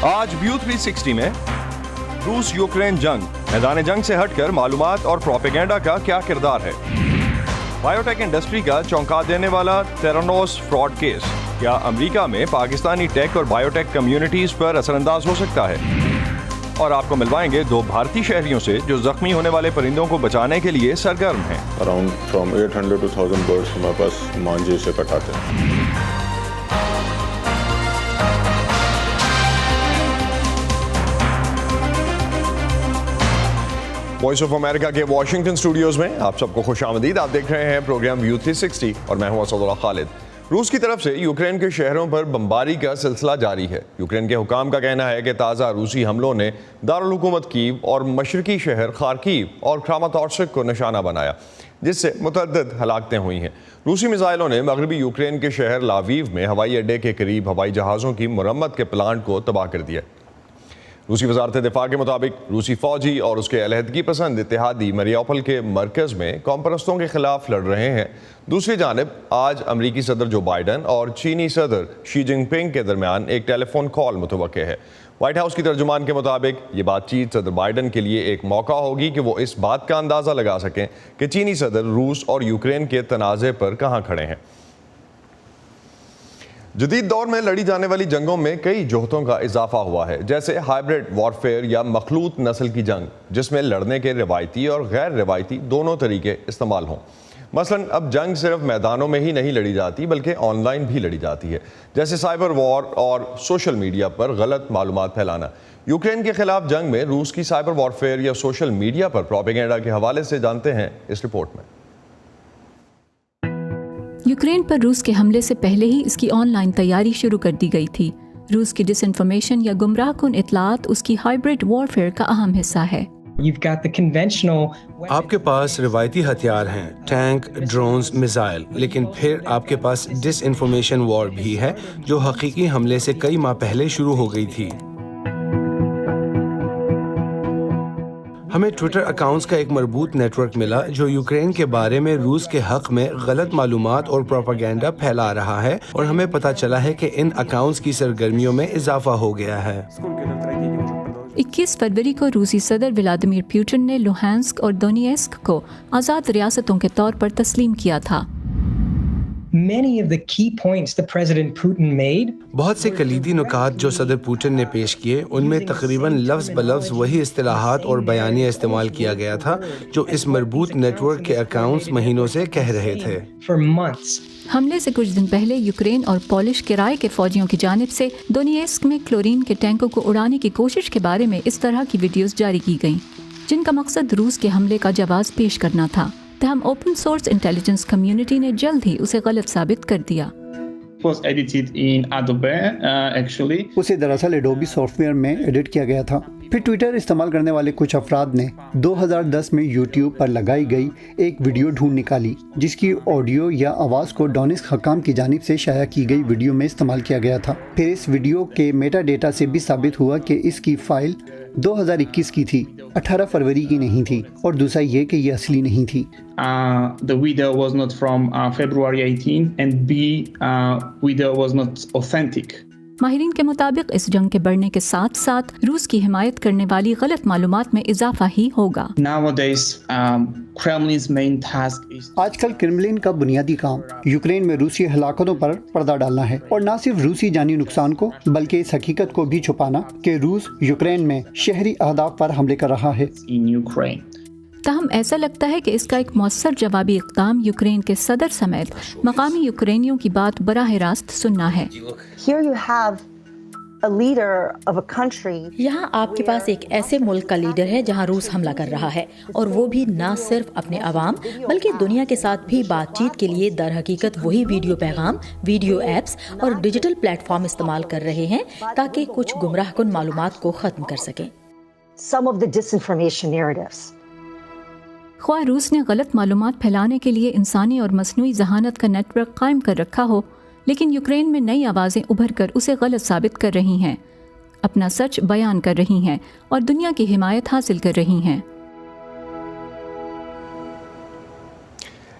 آج ویو 360 میں روس یوکرین جنگ، میدان جنگ سے ہٹ کر معلومات اور پروپیگنڈا کا کیا کردار ہے؟ بایوٹیک انڈسٹری کا چونکا دینے والا تھیرانوس فراڈ کیس کیا امریکہ میں پاکستانی ٹیک اور بایوٹیک کمیونٹیز پر اثر انداز ہو سکتا ہے؟ اور آپ کو ملوائیں گے 2 بھارتی شہریوں سے جو زخمی ہونے والے پرندوں کو بچانے کے لیے سرگرم ہیں۔ اراؤنڈ فرام 800 to 1000 برڈس ہمارے پاس مانجے سے کٹاتے ہیں۔ وائس آف امریکہ کے واشنگٹن اسٹوڈیوز میں آپ سب کو خوش آمدید۔ آپ دیکھ رہے ہیں پروگرام ویو 360 اور میں ہوں اسد اللہ خالد۔ روس کی طرف سے یوکرین کے شہروں پر بمباری کا سلسلہ جاری ہے۔ یوکرین کے حکام کا کہنا ہے کہ تازہ روسی حملوں نے دارالحکومت کیو اور مشرقی شہر خارکیو اور کراماٹورسک کو نشانہ بنایا، جس سے متعدد ہلاکتیں ہوئی ہیں۔ روسی میزائلوں نے مغربی یوکرین کے شہر لاویو میں ہوائی اڈے کے قریب ہوائی جہازوں کی مرمت کے پلانٹ کو تباہ کر دیا۔ روسی وزارت دفاع کے مطابق روسی فوجی اور اس کے علیحدگی پسند اتحادی مریوپول کے مرکز میں قوم پرستوں کے خلاف لڑ رہے ہیں۔ دوسری جانب آج امریکی صدر جو بائیڈن اور چینی صدر شی جن پنگ کے درمیان ایک ٹیلی فون کال متوقع ہے۔ وائٹ ہاؤس کی ترجمان کے مطابق یہ بات چیت صدر بائیڈن کے لیے ایک موقع ہوگی کہ وہ اس بات کا اندازہ لگا سکیں کہ چینی صدر روس اور یوکرین کے تنازع پر کہاں کھڑے ہیں۔ جدید دور میں لڑی جانے والی جنگوں میں کئی جوہتوں کا اضافہ ہوا ہے، جیسے ہائبرڈ وارفیئر یا مخلوط نسل کی جنگ، جس میں لڑنے کے روایتی اور غیر روایتی دونوں طریقے استعمال ہوں۔ مثلا اب جنگ صرف میدانوں میں ہی نہیں لڑی جاتی بلکہ آن لائن بھی لڑی جاتی ہے، جیسے سائبر وار اور سوشل میڈیا پر غلط معلومات پھیلانا۔ یوکرین کے خلاف جنگ میں روس کی سائبر وارفیئر یا سوشل میڈیا پر پروپیگنڈا کے حوالے سے جانتے ہیں اس رپورٹ میں۔ یوکرین پر روس کے حملے سے پہلے ہی اس کی آن لائن تیاری شروع کر دی گئی تھی۔ روس کی ڈس انفارمیشن یا گمراہ کن اطلاعات اس کی ہائبرڈ وارفیئر کا اہم حصہ ہے۔ آپ کے پاس روایتی ہتھیار ہیں، ٹینک، ڈرونز، میزائل، لیکن پھر آپ کے پاس ڈس انفارمیشن وار بھی ہے جو حقیقی حملے سے کئی ماہ پہلے شروع ہو گئی تھی۔ ہمیں ٹویٹر اکاؤنٹس کا ایک مربوط نیٹ ورک ملا جو یوکرین کے بارے میں روس کے حق میں غلط معلومات اور پروپیگنڈا پھیلا رہا ہے، اور ہمیں پتہ چلا ہے کہ ان اکاؤنٹس کی سرگرمیوں میں اضافہ ہو گیا ہے۔ 21 فروری کو روسی صدر ولادیمیر پوٹن نے لوہانسک اور دونیسک کو آزاد ریاستوں کے طور پر تسلیم کیا تھا۔ بہت سے کلیدی نکات جو صدر پوٹن نے پیش کیے، ان میں تقریباً لفظ بلفظ وہی اصطلاحات اور بیانیہ استعمال کیا گیا تھا جو اس مربوط نیٹ ورک کے اکاؤنٹس مہینوں سے کہہ رہے تھے۔ حملے سے کچھ دن پہلے یوکرین اور پولش کرائے کے فوجیوں کی جانب سے دونیسک میں کلورین کے ٹینکوں کو اڑانے کی کوشش کے بارے میں اس طرح کی ویڈیوز جاری کی گئیں، جن کا مقصد روس کے حملے کا جواز پیش کرنا تھا۔ تاہم اوپن سورس انٹیلیجنس کمیونٹی نے جلد ہی اسے غلط ثابت کر دیا۔ اسے دراصل ایڈوبی سافٹ ویئر میں ایڈٹ کیا گیا تھا۔ پھر ٹویٹر استعمال کرنے والے کچھ افراد نے 2010 میں یوٹیوب پر لگائی گئی ایک ویڈیو ڈھونڈ نکالی جس کی آڈیو یا آواز کو ڈونیسک حکام کی جانب سے شائع کی گئی ویڈیو میں استعمال کیا گیا تھا۔ پھر اس ویڈیو کے میٹا ڈیٹا سے بھی ثابت ہوا کہ اس کی فائل 2021 کی تھی، 18 فروری کی نہیں تھی، اور دوسرا یہ کہ یہ اصلی نہیں تھی۔ The video was not from February 18 and video was not authentic. ماہرین کے مطابق اس جنگ کے بڑھنے کے ساتھ ساتھ روس کی حمایت کرنے والی غلط معلومات میں اضافہ ہی ہوگا۔ Nowadays, Kremlin's main task is آج کل کرملن کا بنیادی کام یوکرین میں روسی ہلاکتوں پر پردہ ڈالنا ہے، اور نہ صرف روسی جانی نقصان کو بلکہ اس حقیقت کو بھی چھپانا کہ روس یوکرین میں شہری اہداف پر حملے کر رہا ہے۔ in Ukraine. تاہم ایسا لگتا ہے کہ اس کا ایک مؤثر جوابی اقدام یوکرین کے صدر سمیت مقامی یوکرینیوں کی بات براہ راست سننا ہے۔ یہاں آپ کے پاس ایک ایسے ملک کا لیڈر ہے جہاں روس حملہ کر رہا ہے، اور وہ بھی نہ صرف اپنے عوام بلکہ دنیا کے ساتھ بھی بات چیت کے لیے در حقیقت وہی ویڈیو پیغام، ویڈیو ایپس اور ڈیجیٹل پلیٹ فارم استعمال کر رہے ہیں تاکہ کچھ گمراہ کن معلومات کو ختم کر سکیں۔ خواہ روس نے غلط معلومات پھیلانے کے لیے انسانی اور مصنوعی ذہانت کا نیٹ ورک قائم کر رکھا ہو، لیکن یوکرین میں نئی آوازیں ابھر کر اسے غلط ثابت کر رہی ہیں، اپنا سچ بیان کر رہی ہیں اور دنیا کی حمایت حاصل کر رہی ہیں۔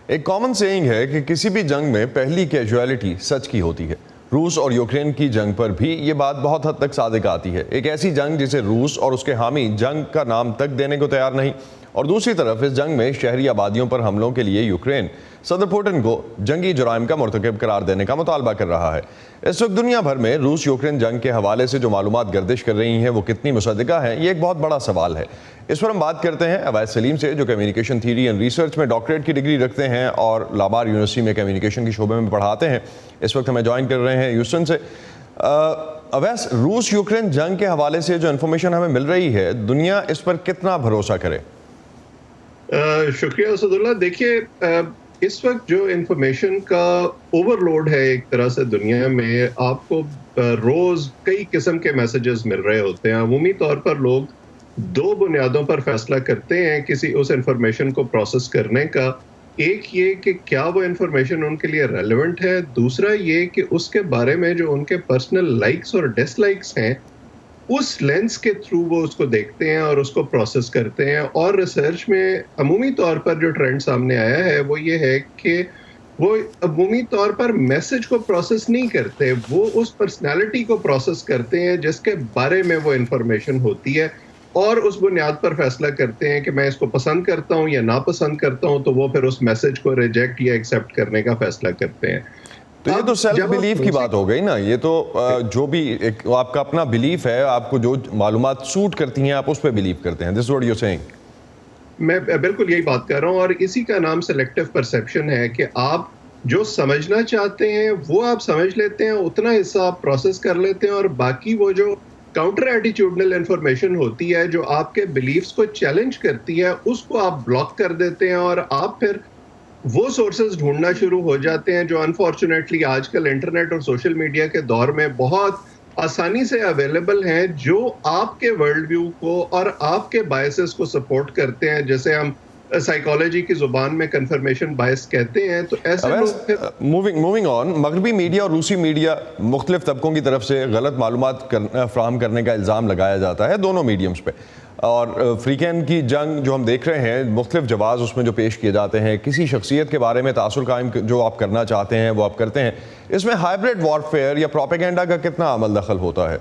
ایک کامن سیئنگ ہے کہ کسی بھی جنگ میں پہلی کیجویلٹی سچ کی ہوتی ہے۔ روس اور یوکرین کی جنگ پر بھی یہ بات بہت حد تک صادق آتی ہے. ایک ایسی جنگ جسے روس اور اس کے حامی جنگ کا نام تک دینے کو تیار نہیں, اور دوسری طرف اس جنگ میں شہری آبادیوں پر حملوں کے لیے یوکرین صدر پوٹن کو جنگی جرائم کا مرتکب قرار دینے کا مطالبہ کر رہا ہے. اس وقت دنیا بھر میں روس یوکرین جنگ کے حوالے سے جو معلومات گردش کر رہی ہیں وہ کتنی مصدقہ ہیں, یہ ایک بہت بڑا سوال ہے. اس پر ہم بات کرتے ہیں اویس سلیم سے, جو کمیونیکیشن تھیوری اینڈ ریسرچ میں ڈاکٹریٹ کی ڈگری رکھتے ہیں اور لابار یونیورسٹی میں کمیونیکیشن کے شعبے میں پڑھاتے ہیں. اس وقت ہمیں جوائن کر رہے ہیں ہیوسٹن سے. اویس, روس یوکرین جنگ کے حوالے سے جو انفارمیشن ہمیں مل رہی ہے, دنیا اس پر کتنا بھروسہ کرے؟ شکریہ اسد اللہ. دیکھیے, اس وقت جو انفارمیشن کا اوور لوڈ ہے ایک طرح سے دنیا میں, آپ کو روز کئی قسم کے میسیجز مل رہے ہوتے ہیں. عمومی طور پر لوگ دو بنیادوں پر فیصلہ کرتے ہیں کسی اس انفارمیشن کو پروسیس کرنے کا. ایک یہ کہ کیا وہ انفارمیشن ان کے لیے ریلیونٹ ہے, دوسرا یہ کہ اس کے بارے میں جو ان کے پرسنل لائکس اور ڈس لائکس ہیں اس لینس کے تھرو وہ اس کو دیکھتے ہیں اور اس کو پروسیس کرتے ہیں. اور ریسرچ میں عمومی طور پر جو ٹرینڈ سامنے آیا ہے وہ یہ ہے کہ وہ عمومی طور پر میسج کو پروسیس نہیں کرتے, وہ اس پرسنالٹی کو پروسیس کرتے ہیں جس کے بارے میں وہ انفارمیشن ہوتی ہے, اور اس بنیاد پر فیصلہ کرتے ہیں کہ میں اس کو پسند کرتا ہوں یا ناپسند کرتا ہوں, تو وہ پھر اس میسج کو ریجیکٹ یا ایکسیپٹ کرنے کا فیصلہ کرتے ہیں. تو یہ تو سیلف بلیف کی بات ہو گئی نا, یہ تو جو بھی ایک آپ کا اپنا بلیف ہے, آپ کو جو معلومات سوٹ کرتی ہیں آپ اس پہ بلیف کرتے ہیں. This what you seeing. میں بالکل یہی بات کر رہا ہوں, اور اسی کا نام سلیکٹیو پرسیپشن ہے کہ آپ جو سمجھنا چاہتے ہیں وہ آپ سمجھ لیتے ہیں, اتنا حصہ آپ پروسیس کر لیتے ہیں, اور باقی وہ جو کاؤنٹر ایٹیٹیوڈنل انفارمیشن ہوتی ہے جو آپ کے بلیفز کو چیلنج کرتی ہے, اس کو آپ بلاک کر دیتے ہیں, اور آپ پھر وہ سورسز ڈھونڈنا شروع ہو جاتے ہیں جو انفارچونیٹلی آج کل انٹرنیٹ اور سوشل میڈیا کے دور میں بہت آسانی سے اویلیبل ہیں, جو آپ کے ورلڈ ویو کو اور آپ کے بائسز کو سپورٹ کرتے ہیں, جیسے ہم سائیکالوجی کی زبان میں کنفرمیشن بائس کہتے ہیں. تو ایسے لوگ موونگ آن, مغربی میڈیا اور روسی میڈیا مختلف طبقوں کی طرف سے غلط معلومات فراہم کرنے کا الزام لگایا جاتا ہے دونوں میڈیمز پہ, اور فریقین کی جنگ جو ہم دیکھ رہے ہیں, مختلف جواز اس میں جو پیش کیے جاتے ہیں, کسی شخصیت کے بارے میں تاثر قائم جو آپ کرنا چاہتے ہیں وہ آپ کرتے ہیں, اس میں ہائبرڈ وارفیئر یا پروپیگنڈا کا کتنا عمل دخل ہوتا ہے؟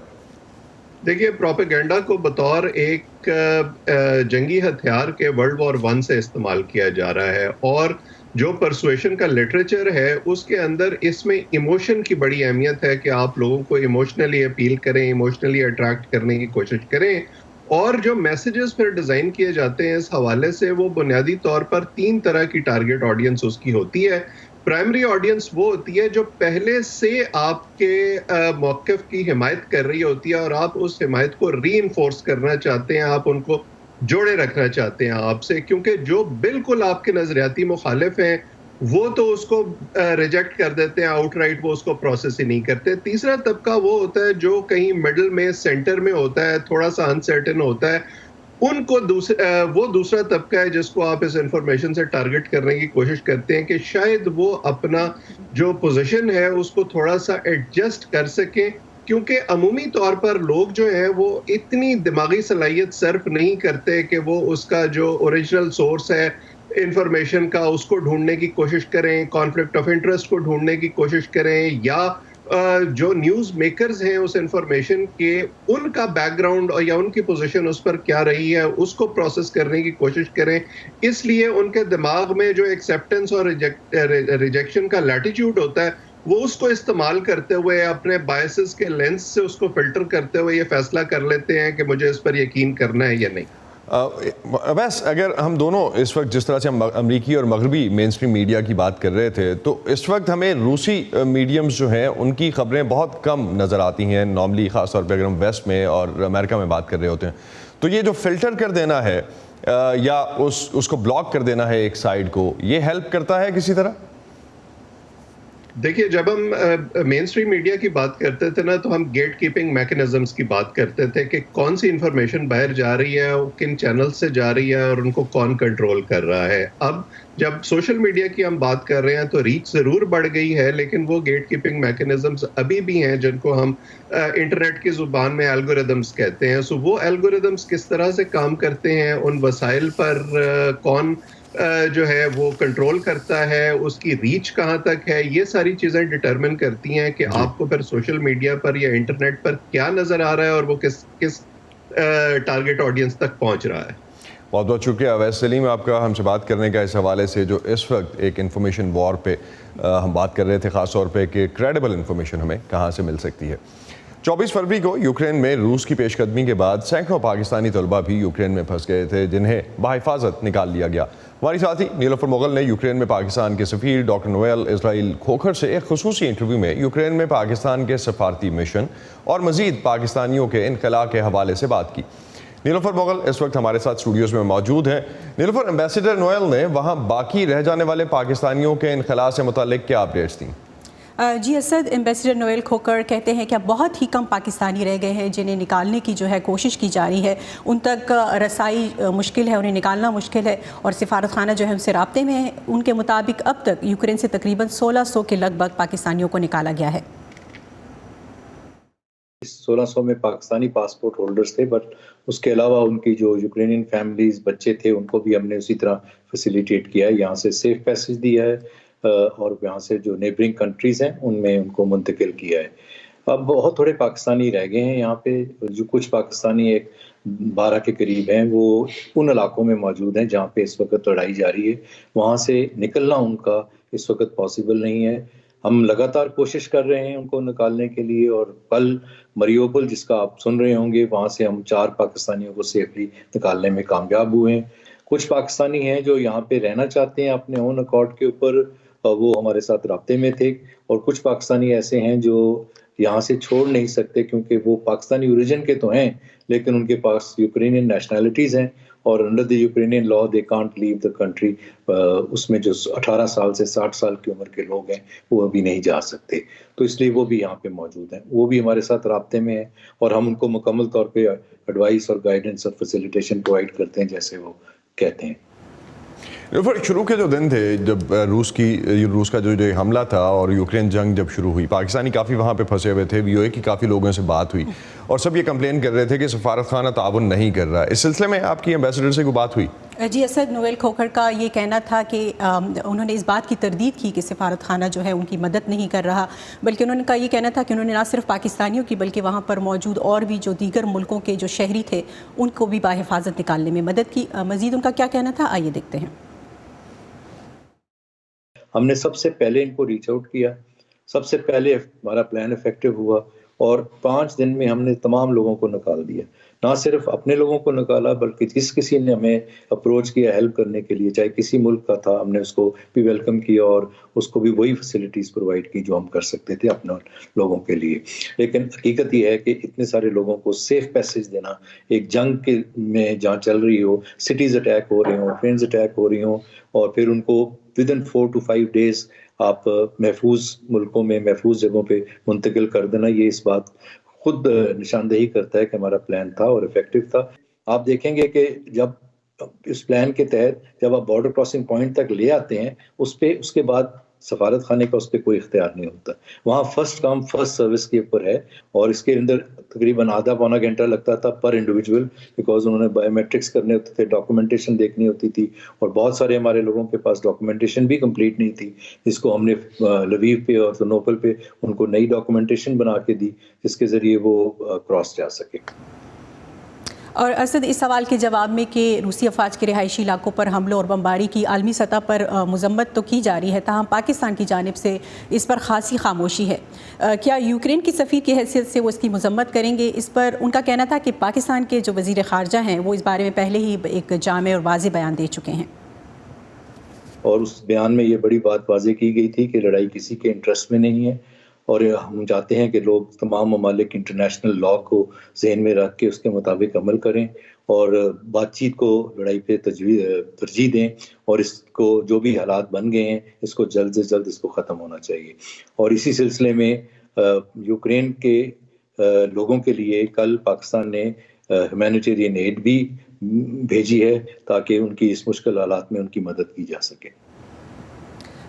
دیکھیے, پروپیگنڈا کو بطور ایک جنگی ہتھیار کے ورلڈ وار 1 سے استعمال کیا جا رہا ہے, اور جو پرسویشن کا لٹریچر ہے اس کے اندر اس میں ایموشن کی بڑی اہمیت ہے کہ آپ لوگوں کو ایموشنلی اپیل کریں, ایموشنلی اٹریکٹ کرنے کی کوشش کریں. اور جو میسیجز پھر ڈیزائن کیے جاتے ہیں اس حوالے سے, وہ بنیادی طور پر 3 طرح کی ٹارگٹ آڈینس اس کی ہوتی ہے. پرائمری آڈینس وہ ہوتی ہے جو پہلے سے آپ کے موقف کی حمایت کر رہی ہوتی ہے, اور آپ اس حمایت کو ری انفورس کرنا چاہتے ہیں, آپ ان کو جوڑے رکھنا چاہتے ہیں آپ سے, کیونکہ جو بالکل آپ کے نظریاتی مخالف ہیں وہ تو اس کو ریجیکٹ کر دیتے ہیں آؤٹ رائٹ, وہ اس کو پروسیس ہی نہیں کرتے. تیسرا طبقہ وہ ہوتا ہے جو کہیں مڈل میں, سینٹر میں ہوتا ہے, تھوڑا سا انسرٹن ہوتا ہے, ان کو وہ دوسرا طبقہ ہے جس کو آپ اس انفارمیشن سے ٹارگٹ کرنے کی کوشش کرتے ہیں کہ شاید وہ اپنا جو پوزیشن ہے اس کو تھوڑا سا ایڈجسٹ کر سکیں, کیونکہ عمومی طور پر لوگ جو ہیں وہ اتنی دماغی صلاحیت صرف نہیں کرتے کہ وہ اس کا جو اوریجنل سورس ہے انفارمیشن کا اس کو ڈھونڈنے کی کوشش کریں, کانفلکٹ آف انٹرسٹ کو ڈھونڈنے کی کوشش کریں, یا جو نیوز میکرز ہیں اس انفارمیشن کے ان کا بیک گراؤنڈ یا ان کی پوزیشن اس پر کیا رہی ہے اس کو پروسیس کرنے کی کوشش کریں. اس لیے ان کے دماغ میں جو ایکسیپٹنس اور ریجیکشن کا لیٹیٹیوڈ ہوتا ہے وہ اس کو استعمال کرتے ہوئے اپنے بائسز کے لینس سے اس کو فلٹر کرتے ہوئے یہ فیصلہ کر لیتے ہیں کہ مجھے اس پر یقین کرنا ہے یا نہیں. بس اگر ہم دونوں اس وقت جس طرح سے ہم امریکی اور مغربی مین اسٹریم میڈیا کی بات کر رہے تھے, تو اس وقت ہمیں روسی میڈیمز جو ہیں ان کی خبریں بہت کم نظر آتی ہیں نارملی, خاص طور پہ اگر ہم ویسٹ میں اور امریکہ میں بات کر رہے ہوتے ہیں. تو یہ جو فلٹر کر دینا ہے یا اس کو بلاک کر دینا ہے ایک سائڈ کو, یہ ہیلپ کرتا ہے کسی طرح؟ دیکھیے, جب ہم مین اسٹریم میڈیا کی بات کرتے تھے نا, تو ہم گیٹ کیپنگ میکنزمز کی بات کرتے تھے کہ کون سی انفارمیشن باہر جا رہی ہے, کن چینل سے جا رہی ہے, اور ان کو کون کنٹرول کر رہا ہے. اب جب سوشل میڈیا کی ہم بات کر رہے ہیں تو ریچ ضرور بڑھ گئی ہے, لیکن وہ گیٹ کیپنگ میکنزمز ابھی بھی ہیں جن کو ہم انٹرنیٹ کی زبان میں الگوریدمز کہتے ہیں. سو وہ الگوریدمز کس طرح سے کام کرتے ہیں, ان وسائل پر کون جو ہے وہ کنٹرول کرتا ہے, اس کی ریچ کہاں تک ہے, یہ ساری چیزیں ڈٹرمن کرتی ہیں کہ آپ کو پھر سوشل میڈیا پر یا انٹرنیٹ پر کیا نظر آ رہا ہے اور وہ کس ٹارگٹ آڈینس تک پہنچ رہا ہے. بہت بہت شکریہ اویس سلیم آپ کا ہم سے بات کرنے کا اس حوالے سے جو اس وقت ایک انفارمیشن وار پہ ہم بات کر رہے تھے, خاص طور پہ کہ کریڈیبل انفارمیشن ہمیں کہاں سے مل سکتی ہے. 24 فروری کو یوکرین میں روس کی پیش قدمی کے بعد سینکڑوں پاکستانی طلبہ بھی یوکرین میں پھنس گئے تھے, جنہیں بحفاظت نکال لیا گیا. ہماری ساتھی نیلوفر مغل نے یوکرین میں پاکستان کے سفیر ڈاکٹر نویل اسرائیل کھوکھر سے ایک خصوصی انٹرویو میں یوکرین میں پاکستان کے سفارتی مشن اور مزید پاکستانیوں کے انخلاء کے حوالے سے بات کی. نیلوفر مغل اس وقت ہمارے ساتھ اسٹوڈیوز میں موجود ہیں. نیلوفر, ایمبیسیڈر نویل نے وہاں باقی رہ جانے والے پاکستانیوں کے انخلاء سے متعلق کیا اپڈیٹس دیں؟ جی اسد, ایمبیسیڈر نویل کھوکھر کہتے ہیں کہ اب بہت ہی کم پاکستانی رہ گئے ہیں جنہیں نکالنے کی جو ہے کوشش کی جا رہی ہے, ان تک رسائی مشکل ہے, انہیں نکالنا مشکل ہے, اور سفارت خانہ جو ہے ان سے رابطے میں ہے. ان کے مطابق اب تک یوکرین سے تقریباً 1600 کے لگ بھگ پاکستانیوں کو نکالا گیا ہے. 1600 میں پاکستانی پاسپورٹ ہولڈرز تھے, بٹ اس کے علاوہ ان کی جو یوکرینین فیملیز بچے تھے ان کو بھی ہم نے اسی طرح فیسیلیٹیٹ کیا ہے, یہاں سے سیف پیسج دیا ہے اور یہاں سے جو نیبرنگ کنٹریز ہیں ان میں ان کو منتقل کیا ہے. اب بہت تھوڑے پاکستانی رہ گئے ہیں یہاں پہ, جو کچھ پاکستانی ایک 12 کے قریب ہیں وہ ان علاقوں میں موجود ہیں جہاں پہ اس وقت لڑائی جاری ہے. وہاں سے نکلنا ان کا اس وقت پاسبل نہیں ہے. ہم لگاتار کوشش کر رہے ہیں ان کو نکالنے کے لیے, اور کل مریوپل جس کا آپ سن رہے ہوں گے, وہاں سے ہم 4 پاکستانیوں کو سیفلی نکالنے میں کامیاب ہوئے ہیں. کچھ پاکستانی ہیں جو یہاں پہ رہنا چاہتے ہیں اپنے اون اکارڈ کے اوپر, وہ ہمارے ساتھ رابطے میں تھے, اور کچھ پاکستانی ایسے ہیں جو یہاں سے چھوڑ نہیں سکتے کیونکہ وہ پاکستانی اوریجن کے تو ہیں لیکن ان کے پاس یوکرینین نیشنلٹیز ہیں, اور under the Ukrainian law they can't leave the country. اس میں جو 18 سال سے 60 سال کی عمر کے لوگ ہیں وہ ابھی نہیں جا سکتے, تو اس لیے وہ بھی یہاں پہ موجود ہیں. وہ بھی ہمارے ساتھ رابطے میں ہیں اور ہم ان کو مکمل طور پہ ایڈوائس اور گائیڈنس اور فیسیلیٹیشن پرووائڈ کرتے ہیں جیسے وہ کہتے ہیں. شروع کے جو دن تھے جب روس کا جو حملہ تھا اور یوکرین جنگ جب شروع ہوئی, پاکستانی کافی وہاں پہ پھنسے ہوئے تھے. وی او اے کی کافی لوگوں سے بات ہوئی اور سب یہ کمپلین کر رہے تھے کہ سفارت خانہ تعاون نہیں کر رہا. اس سلسلے میں آپ کی ایمبیسڈر سے کوئی بات ہوئی؟ جی اسد, نویل کھوکھر کا یہ کہنا تھا کہ انہوں نے اس بات کی تردید کی کہ سفارت خانہ جو ہے ان کی مدد نہیں کر رہا, بلکہ انہوں نے کا یہ کہنا تھا کہ انہوں نے نہ صرف پاکستانیوں کی بلکہ وہاں پر موجود اور بھی جو دیگر ملکوں کے جو شہری تھے ان کو بھی بحفاظت نکالنے میں مدد کی. مزید ان کا کیا کہنا تھا, آئیے دیکھتے ہیں. ہم نے سب سے پہلے ان کو ریچ آؤٹ کیا, سب سے پہلے ہمارا پلان افیکٹو ہوا, اور 5 دن میں ہم نے تمام لوگوں کو نکال دیا. نہ صرف اپنے لوگوں کو نکالا بلکہ جس کسی نے ہمیں اپروچ کیا ہیلپ کرنے کے لیے, چاہے کسی ملک کا تھا, ہم نے اس کو بھی ویلکم کیا اور اس کو بھی وہی فیسلٹیز پرووائڈ کی جو ہم کر سکتے تھے اپنے لوگوں کے لیے. لیکن حقیقت یہ ہے کہ اتنے سارے لوگوں کو سیف پیسج دینا, ایک جنگ کے میں جہاں چل رہی ہو, سٹیز اٹیک ہو رہے ہوں, ٹرینز اٹیک ہو رہی ہوں, اور پھر ان کو ودن 4 to 5 days آپ محفوظ ملکوں میں محفوظ جگہوں پہ منتقل کر دینا, یہ اس بات خود نشاندہی کرتا ہے کہ ہمارا پلان تھا اور افیکٹو تھا. آپ دیکھیں گے کہ جب اس پلان کے تحت جب آپ بارڈر کراسنگ پوائنٹ تک لے آتے ہیں اس کے بعد سفارت خانے کا اس پہ کوئی اختیار نہیں ہوتا. وہاں فرسٹ کم فرسٹ سروس کے اوپر ہے, اور اس کے اندر تقریباً آدھا پونا گھنٹہ لگتا تھا پر انڈیویجول, بیکاز انہوں نے بایو میٹرکس کرنے ہوتے تھے, ڈاکومنٹیشن دیکھنی ہوتی تھی, اور بہت سارے ہمارے لوگوں کے پاس ڈاکومنٹیشن بھی کمپلیٹ نہیں تھی, جس کو ہم نے لویو پہ اور سنوپل پہ ان کو نئی ڈاکومنٹیشن بنا کے دی جس کے ذریعے وہ کراس جا سکے. اور اسد, اس سوال کے جواب میں کہ روسی افواج کے رہائشی علاقوں پر حملوں اور بمباری کی عالمی سطح پر مذمت تو کی جا رہی ہے, تاہم پاکستان کی جانب سے اس پر خاصی خاموشی ہے. کیا یوکرین کی سفیر کی حیثیت سے وہ اس کی مذمت کریں گے؟ اس پر ان کا کہنا تھا کہ پاکستان کے جو وزیر خارجہ ہیں وہ اس بارے میں پہلے ہی ایک جامع اور واضح بیان دے چکے ہیں, اور اس بیان میں یہ بڑی بات واضح کی گئی تھی کہ لڑائی کسی کے انٹرسٹ میں نہیں ہے, اور ہم چاہتے ہیں کہ لوگ تمام ممالک انٹرنیشنل لا کو ذہن میں رکھ کے اس کے مطابق عمل کریں اور بات چیت کو لڑائی پہ ترجیح دیں, اور اس کو جو بھی حالات بن گئے ہیں اس کو جلد سے جلد اس کو ختم ہونا چاہیے. اور اسی سلسلے میں یوکرین کے لوگوں کے لیے کل پاکستان نے ہیومینیٹیرین ایڈ بھی بھیجی ہے تاکہ ان کی اس مشکل حالات میں ان کی مدد کی جا سکے.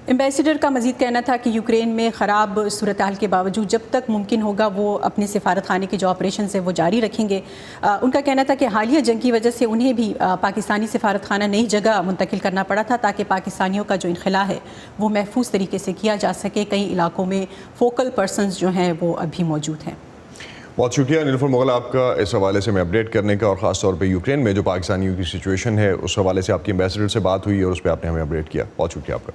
ایمبیسیڈر کا مزید کہنا تھا کہ یوکرین میں خراب صورتحال کے باوجود جب تک ممکن ہوگا وہ اپنے سفارت خانے کے جو آپریشنز ہیں وہ جاری رکھیں گے. ان کا کہنا تھا کہ حالیہ جنگ کی وجہ سے انہیں بھی پاکستانی سفارت خانہ نئی جگہ منتقل کرنا پڑا تھا تاکہ پاکستانیوں کا جو انخلاء ہے وہ محفوظ طریقے سے کیا جا سکے. کئی علاقوں میں فوکل پرسنز جو ہیں وہ ابھی موجود ہیں. بہت شکریہ نیلوفر مغل آپ کا اس حوالے سے میں اپڈیٹ کرنے کا، اور خاص طور پہ یوکرین میں جو پاکستانیوں کی سچویشن ہے اس حوالے سے آپ کی ایمبیسیڈر سے بات ہوئی اور اس پہ آپ نے ہمیں اپڈیٹ کیا. بہت شکریہ آپ کا.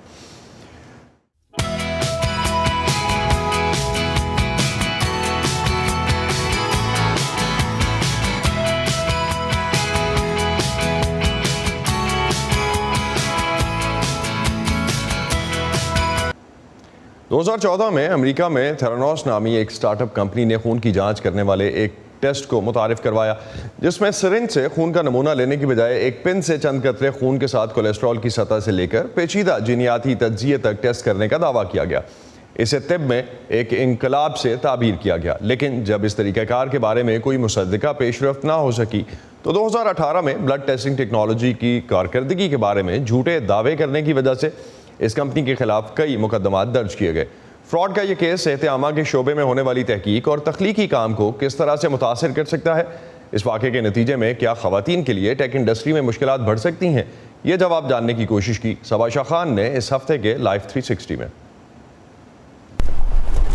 دو ہزار 2014 میں امریکہ میں تھیرانوس نامی ایک سٹارٹ اپ کمپنی نے خون کی جانچ کرنے والے ایک ٹیسٹ کو متعارف کروایا جس میں سرنج سے خون کا نمونہ لینے کی بجائے ایک پن سے چند قطرے خون کے ساتھ کولیسٹرول کی سطح سے لے کر پیچیدہ جینیاتی تجزیے تک ٹیسٹ کرنے کا دعویٰ کیا گیا. اسے طب میں ایک انقلاب سے تعبیر کیا گیا، لیکن جب اس طریقہ کار کے بارے میں کوئی مصدقہ پیش رفت نہ ہو سکی تو 2018 میں بلڈ ٹیسٹنگ ٹیکنالوجی کی کارکردگی کے بارے میں جھوٹے دعوے کرنے کی وجہ سے اس کمپنی کے خلاف کئی مقدمات درج کیے گئے. فراڈ کا یہ کیس صحت عامہ کے شعبے میں ہونے والی تحقیق اور تخلیقی کام کو کس طرح سے متاثر کر سکتا ہے؟ اس واقعے کے نتیجے میں کیا خواتین کے لیے ٹیک انڈسٹری میں مشکلات بڑھ سکتی ہیں؟ یہ جواب جاننے کی کوشش کی سباشا خان نے اس ہفتے کے لائف 360 میں.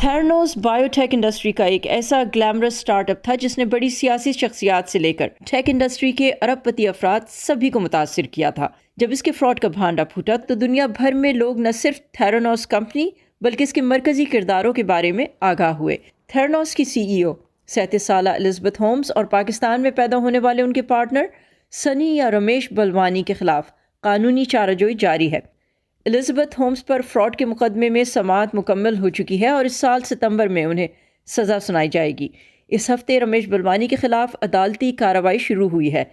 تھیرانوس بایوٹیک انڈسٹری کا ایک ایسا گلیمرس سٹارٹ اپ تھا جس نے بڑی سیاسی شخصیات سے لے کر ٹیک انڈسٹری کے ارب پتی افراد سبھی کو متاثر کیا تھا. جب اس کے فراڈ کا بھانڈا پھوٹا تو دنیا بھر میں لوگ نہ صرف تھیرانوس کمپنی بلکہ اس کے مرکزی کرداروں کے بارے میں آگاہ ہوئے. تھیرانوس کی CEO 37 سالہ الزبتھ ہومز اور پاکستان میں پیدا ہونے والے ان کے پارٹنر سنی یا رمیش بلوانی کے خلاف قانونی چارہ جوئی جاری ہے. الزبتھ ہومز پر فراڈ کے مقدمے میں سماعت مکمل ہو چکی ہے اور اس سال ستمبر میں انہیں سزا سنائی جائے گی. اس ہفتے رمیش بلوانی کے خلاف عدالتی کارروائی شروع ہوئی ہے.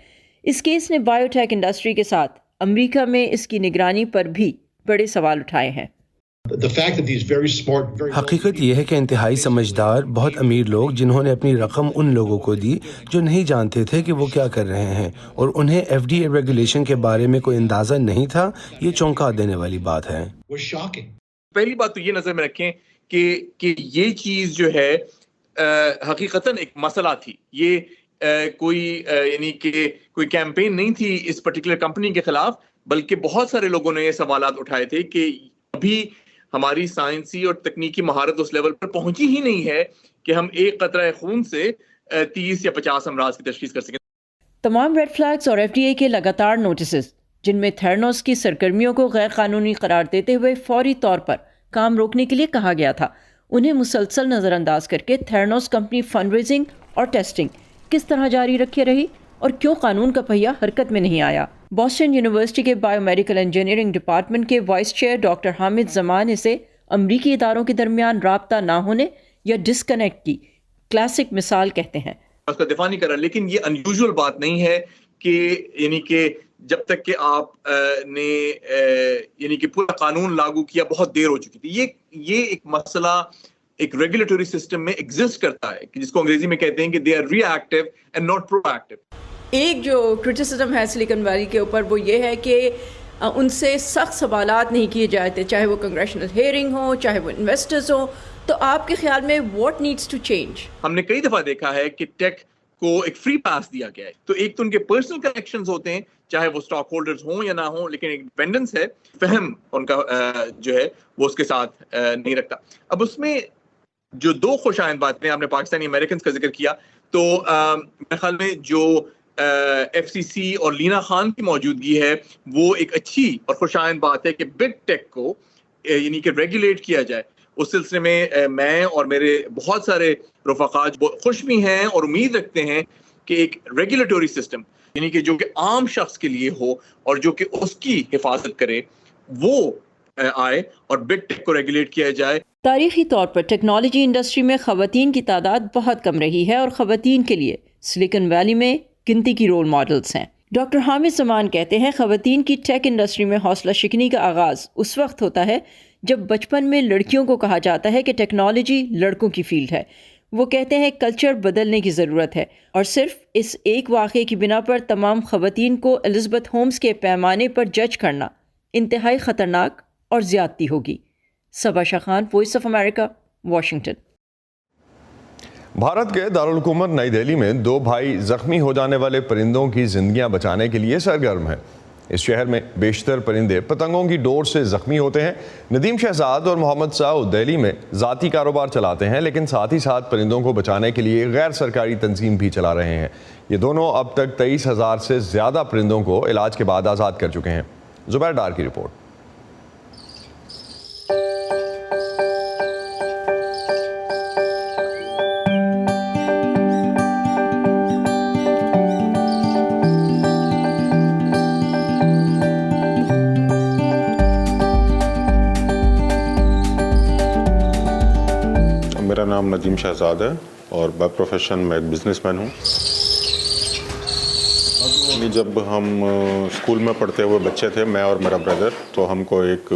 اس کیس نے بایوٹیک انڈسٹری کے ساتھ امریکہ میں اس کی نگرانی پر بھی بڑے سوال اٹھائے ہیں. حقیقت یہ ہے کہ انتہائی سمجھدار بہت امیر لوگ جنہوں نے اپنی رقم ان لوگوں کو دی جو نہیں جانتے تھے کہ وہ کیا کر رہے ہیں، اور انہیں FDA ریگولیشن کے بارے میں کوئی اندازہ نہیں تھا. یہ چونکا دینے والی بات ہے. پہلی بات تو یہ نظر میں رکھیں کہ یہ چیز جو ہے حقیقتاً ایک مسئلہ تھی. یہ کوئی یعنی کہ کوئی کیمپین نہیں تھی اس پرٹیکولر کمپنی کے خلاف، بلکہ بہت سارے لوگوں نے یہ سوالات اٹھائے تھے کہ ابھی ہماری سائنسی اور تکنیکی مہارت اس لیول پر پہنچی ہی نہیں ہے کہ ہم ایک قطرہ خون سے 30 یا 50 امراض کی تشخیص کر سکیں. تمام ریڈ فلیگز اور FDA کے لگاتار نوٹسز جن میں تھیرانوس کی سرگرمیوں کو غیر قانونی قرار دیتے ہوئے فوری طور پر کام روکنے کے لیے کہا گیا تھا، انہیں مسلسل نظر انداز کر کے تھیرانوس کمپنی فنڈ ریزنگ اور ٹیسٹنگ کس طرح جاری رکھے رہی اور کیوں قانون کا پہیہ حرکت میں نہیں آیا. بوسٹن یونیورسٹی کے بایو میڈیکل انجینئرنگ ڈپارٹمنٹ کے وائس چیئر ڈاکٹر حامد زمان اسے امریکی اداروں کے درمیان رابطہ نہ ہونے یا ڈسکنیکٹ کی کلاسک مثال کہتے ہیں. اس کا دفاع نہیں کر رہا، لیکن یہ انیوژل بات نہیں ہے کہ یعنی کہ جب تک کہ آپ نے یعنی کہ پورا قانون لاگو کیا بہت دیر ہو چکی تھی. یہ ایک مسئلہ ایک ریگولیٹری سسٹم میں ایگزسٹ کرتا ہے کہ جس کو انگریزی میں کہتے ہیں کہ they are reactive and not proactive. ایک جو کرٹیسزم ہے سلیکن ویلی کے اوپر وہ یہ ہے کہ ان سے سخت سوالات نہیں کیے جاتے، چاہے وہ کنگریشنل ہیئرنگ ہو چاہے وہ انویسٹرز ہوں. تو آپ کے خیال میں واٹ نیڈس ٹو چینج؟ ہم نے کئی دفعہ دیکھا ہے کہ ٹیک کو ایک فری پاس دیا گیا ہے. تو ایک تو ان کے پرسنل کنیکشنز ہوتے ہیں چاہے وہ اسٹاک ہولڈرز ہوں یا نہ ہوں، لیکن ایک ڈیپینڈنس ہے، فہم ان کا جو ہے وہ اس کے ساتھ نہیں رکھتا. اب اس میں جو دو خوش آئند باتیں آپ نے پاکستانی امریکنز کا ذکر کیا، تو میرے خیال میں جو FCC اور لینا خان کی موجودگی ہے وہ ایک اچھی اور خوش آئند بات ہے کہ بگ ٹیک کو یعنی کہ ریگولیٹ کیا جائے. اس سلسلے میں میں اور میرے بہت سارے رفقا خوش بھی ہیں اور امید رکھتے ہیں کہ ایک ریگولیٹری سسٹم یعنی کہ جو کہ عام شخص کے لیے ہو اور جو کہ اس کی حفاظت کرے وہ آئے اور بگ ٹیک کو ریگولیٹ کیا جائے. تاریخی طور پر ٹیکنالوجی انڈسٹری میں خواتین کی تعداد بہت کم رہی ہے اور خواتین کے لیے سلیکن ویلی میں گنتی کی رول ماڈلز ہیں. ڈاکٹر حامد زمان کہتے ہیں خواتین کی ٹیک انڈسٹری میں حوصلہ شکنی کا آغاز اس وقت ہوتا ہے جب بچپن میں لڑکیوں کو کہا جاتا ہے کہ ٹیکنالوجی لڑکوں کی فیلڈ ہے. وہ کہتے ہیں کلچر بدلنے کی ضرورت ہے اور صرف اس ایک واقعے کی بنا پر تمام خواتین کو الزبتھ ہومز کے پیمانے پر جج کرنا انتہائی خطرناک اور زیادتی ہوگی۔ Saba Shah Khan, Voice of America, Washington. Bharat کے دارالحکومت نئی دہلی میں 2 بھائی زخمی ہو جانے والے پرندوں کی زندگیاں بچانے کے لیے سرگرم ہیں۔ اس شہر میں بیشتر پرندے پتنگوں کی ڈور سے زخمی ہوتے ہیں۔ ندیم شہزاد اور محمد سعود دہلی میں ذاتی کاروبار چلاتے ہیں، لیکن ساتھ ہی ساتھ پرندوں کو بچانے کے لیے غیر سرکاری تنظیم بھی چلا رہے ہیں۔ یہ دونوں اب تک 23,000 سے زیادہ پرندوں کو علاج کے بعد آزاد کر چکے ہیں۔ زبیر ڈار کی رپورٹ۔ میرا نام ندیم شہزاد ہے اور بائی پروفیشن میں ایک بزنس مین ہوں۔ جب ہم اسکول میں پڑھتے ہوئے بچے تھے، میں اور میرا بردر، تو ہم کو ایک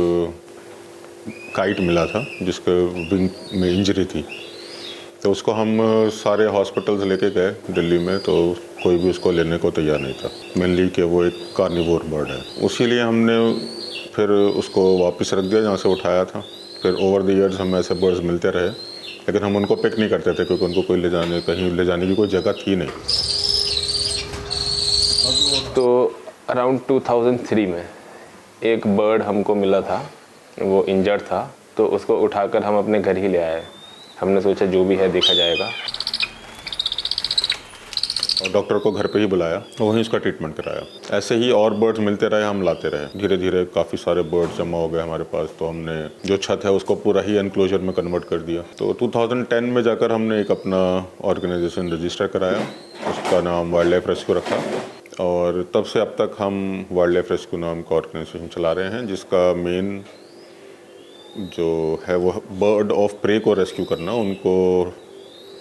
کائٹ ملا تھا جس کے ونگ میں انجری تھی، تو اس کو ہم سارے ہاسپٹلز لے کے گئے دلی میں، تو کوئی بھی اس کو لینے کو تیار نہیں تھا، مینلی کہ وہ ایک کارنیور برڈ ہے۔ اسی لیے ہم نے پھر اس کو واپس رکھ دیا جہاں سے اٹھایا تھا۔ پھر اوور دی ایئرز ہمیں ایسے برڈز ملتے رہے، لیکن ہم ان کو پک نہیں کرتے تھے کیونکہ ان کو کوئی کہیں لے جانے کی کوئی جگہ تھی نہیں۔ تو اراؤنڈ 2003 میں ایک برڈ ہم کو ملا تھا، وہ انجرڈ تھا، تو اس کو اٹھا کر ہم اپنے گھر ہی لے آئے۔ ہم نے سوچا جو بھی ہے دیکھا جائے گا، اور ڈاکٹر کو گھر پہ ہی بلایا، وہیں اس کا ٹریٹمنٹ کرایا۔ ایسے ہی اور برڈز ملتے رہے، ہم لاتے رہے، دھیرے دھیرے کافی سارے برڈز جمع ہو گئے ہمارے پاس، تو ہم نے جو چھت ہے اس کو پورا ہی انکلوجر میں کنورٹ کر دیا۔ تو 2010 میں جا کر ہم نے ایک اپنا آرگنائزیشن رجسٹر کرایا، اس کا نام وائلڈ لائف ریسکیو رکھا، اور تب سے اب تک ہم وائلڈ لائف ریسکیو نام کا آرگنائزیشن چلا رہے ہیں، جس کا مین جو ہے وہ برڈ آف پرے کو ریسکیو کرنا، ان کو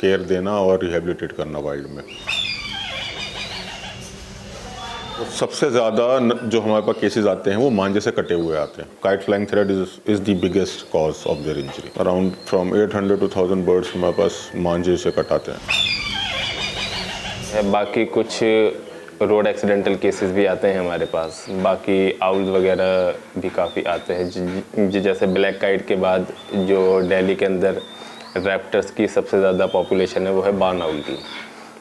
کیئر دینا اور ریہیبلیٹیٹ کرنا وائلڈ میں۔ سب سے زیادہ جو ہمارے پاس کیسز آتے ہیں وہ مانجے سے کٹے ہوئے آتے ہیں۔ Kite flying thread is the biggest cause of their injury. Around from 800 to 1000 birds ہمارے پاس مانجے سے کٹاتے ہیں۔ باقی کچھ روڈ ایکسیڈنٹل کیسز بھی آتے ہیں ہمارے پاس، باقی آؤلز وغیرہ بھی کافی آتے ہیں۔ جیسے بلیک کائٹ کے بعد جو دہلی کے اندر ریپٹرز کی سب سے زیادہ پاپولیشن ہے وہ ہے بارن آؤل کی،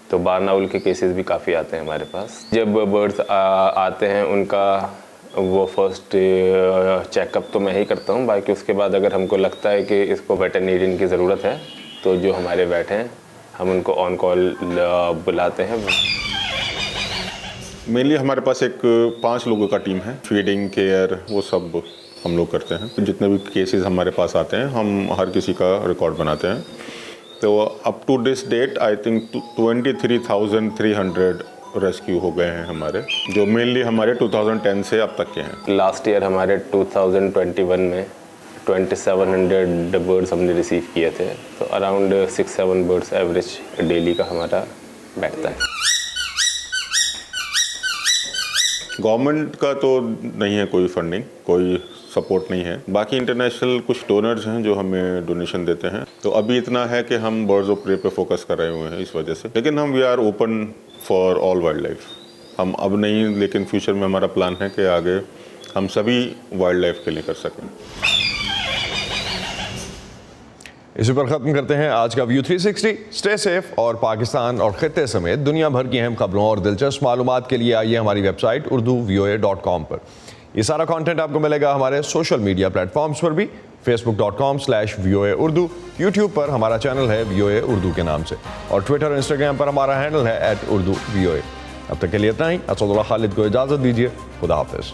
تو بارن آؤل کے کیسز بھی کافی آتے ہیں ہمارے پاس۔ جب برڈز آتے ہیں ان کا وہ فرسٹ چیک اپ تو میں ہی کرتا ہوں، باقی اس کے بعد اگر ہم کو لگتا ہے کہ اس کو ویٹرنیرین کی ضرورت ہے تو جو ہمارے ویٹ ہیں ہم ان کو آن کال بلاتے ہیں۔ مینلی ہمارے پاس ایک 5 لوگوں کا ٹیم ہے، فیڈنگ، کیئر، وہ سب ہم لوگ کرتے ہیں۔ جتنے بھی کیسز ہمارے پاس آتے ہیں ہم ہر کسی کا ریکارڈ بناتے ہیں۔ تو up to this date I think 23,300 rescue ہو گئے ہیں ہمارے، جو مینلی ہمارے 2010 سے اب تک کے ہیں۔ لاسٹ ایئر ہمارے 2021 میں 2700 برڈز ہم نے ریسیو کیے تھے، تو اراؤنڈ 6-7 برڈز ایوریج ڈیلی کا ہمارا بیٹھتا ہے۔ گورنمنٹ کا تو نہیں ہے کوئی فنڈنگ، کوئی سپورٹ نہیں ہے، باقی انٹرنیشنل کچھ ڈونرز ہیں جو ہمیں ڈونیشن دیتے ہیں، تو ابھی اتنا ہے کہ ہم برڈز آف پرے پہ فوکس کر رہے ہوئے ہیں اس وجہ سے، لیکن ہم we are open for all wildlife. ہم اب نہیں، لیکن فیوچر میں ہمارا پلان ہے کہ آگے ہم سبھی وائلڈ لائف کے لیے کر سکیں۔ اسی پر ختم کرتے ہیں آج کا ویو 360۔ اسٹے سیف، اور پاکستان اور خطے سمیت دنیا بھر کی اہم خبروں اور دلچسپ معلومات کے لیے آئیے ہماری ویب سائٹ urduvoa.com پر۔ یہ سارا کانٹینٹ آپ کو ملے گا ہمارے سوشل میڈیا پلیٹ فارمز پر بھی، facebook.com/VOA اردو، یوٹیوب پر ہمارا چینل ہے VOA اردو کے نام سے، اور ٹویٹر اور انسٹاگرام پر ہمارا ہینڈل ہے @urduvoa۔ اب تک کے لیے اتنا ہی، اسد اللہ خالد کو اجازت دیجیے، خدا حافظ۔